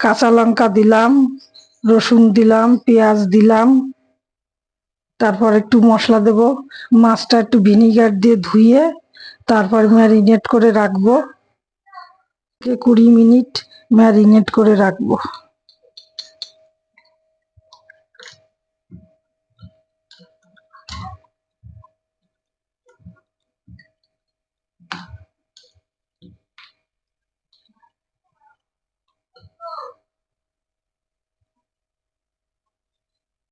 কাঁচা লঙ্কা দিলাম, রসুন দিলাম, পেঁয়াজ দিলাম, তারপর একটু মশলা দেব। মাছটা একটু ভিনিগার দিয়ে ধুয়ে তারপর ম্যারিনেট করে রাখবো, 20 মিনিট ম্যারিনেট করে রাখবো।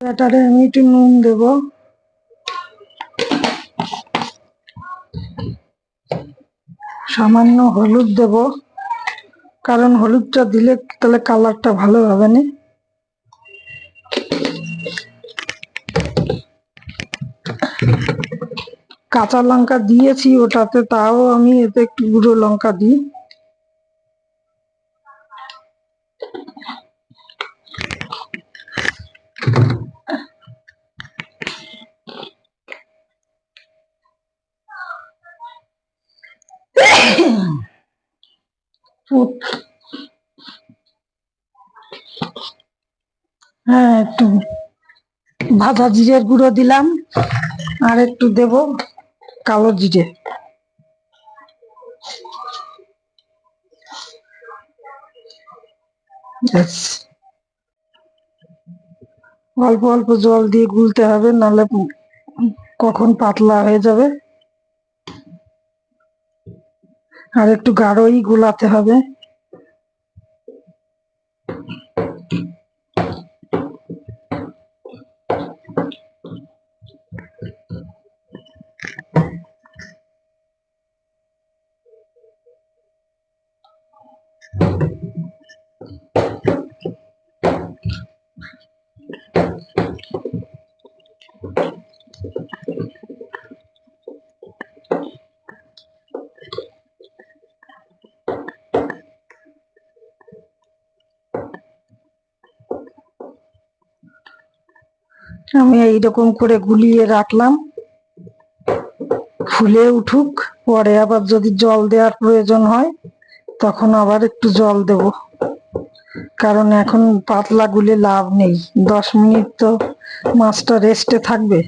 ব্যাটারে আমি একটু নুন দেব, সামান্য হলুদ দেব, কারণ হলুদটা দিলে তাহলে কালারটা ভালো হবে না। কাঁচা লঙ্কা দিয়েছি ওটাতে, তাও আমি এতে একটু গুঁড়ো লঙ্কা দিই। হ্যাঁ, একটু ভাজা জিরের গুঁড়ো দিলাম, আর একটু দেব কালো জিরে। অল্প অল্প জল দিয়ে গুলতে হবে, নাহলে কখন পাতলা হয়ে যাবে। আর একটু গাঢ়ই গোলাতে হবে। আমি এইরকম করে গুলিয়ে রাখলাম, ফুলে উঠুক, পরে আবার যদি জল দেওয়ার প্রয়োজন হয় তখন আবার একটু জল দেব, কারণ এখন পাতলা গুলে লাভ নেই। 10 মিনিট তো মাছটা রেস্টে থাকবে।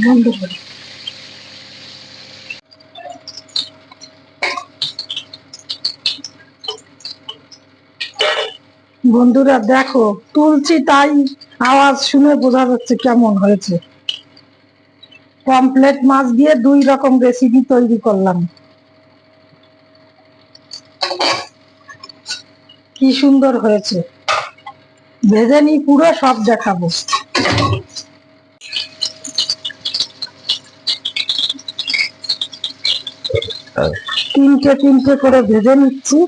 বন্ধ করে বন্ধুরা দেখো, তুলছি তাই আওয়াজ শুনে বোঝা যাচ্ছে কেমন হয়েছে। পমফ্রেট মাছ দিয়ে 2 রকম রেসিপি তৈরি করলাম, কি সুন্দর হয়েছে। ভেজে নি পুরো, সব দেখাবো। তিনটে তিনটে করে ভেজে নিচ্ছি।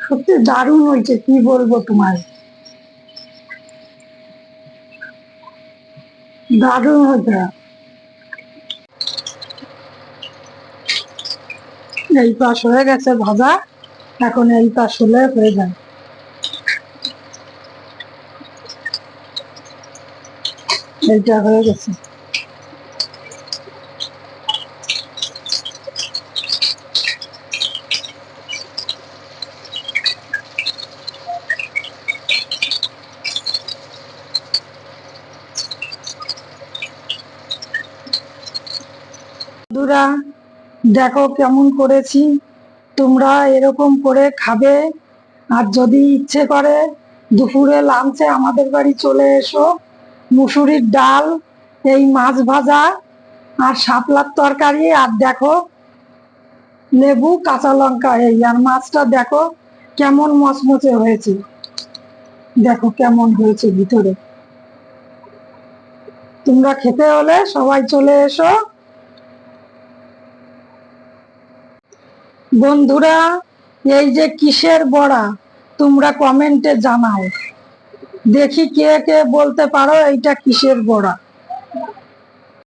সত্যি দারুণ হয়েছে, কি বলবো তোমায়, দারুণ হয়েছে। এই পাশ হয়ে গেছে ভাজা, এখন এই পাশ হলে হয়ে যায়। এইটা হয়ে গেছে। বন্ধুরা, দেখো কেমন করেছি, তোমরা এরকম করে খাবে। আর যদি ইচ্ছে করে দুপুরে লাঞ্চে আমাদের বাড়ি চলে এসো। মুসুরির ডাল, এই মাছ ভাজা, আর শাপলার তরকারি, আর দেখো লেবু কাঁচা লঙ্কা, এই আর মাছটা দেখো কেমন মচমচে হয়েছে, দেখো কেমন হয়েছে ভিতরে। তোমরা খেতে হলে সবাই চলে এসো। বন্ধুরা, এই যে কিসের বড়া, তোমরা কমেন্টে জানাও, দেখি কে কে বলতে পারো এইটা কিসের বড়া।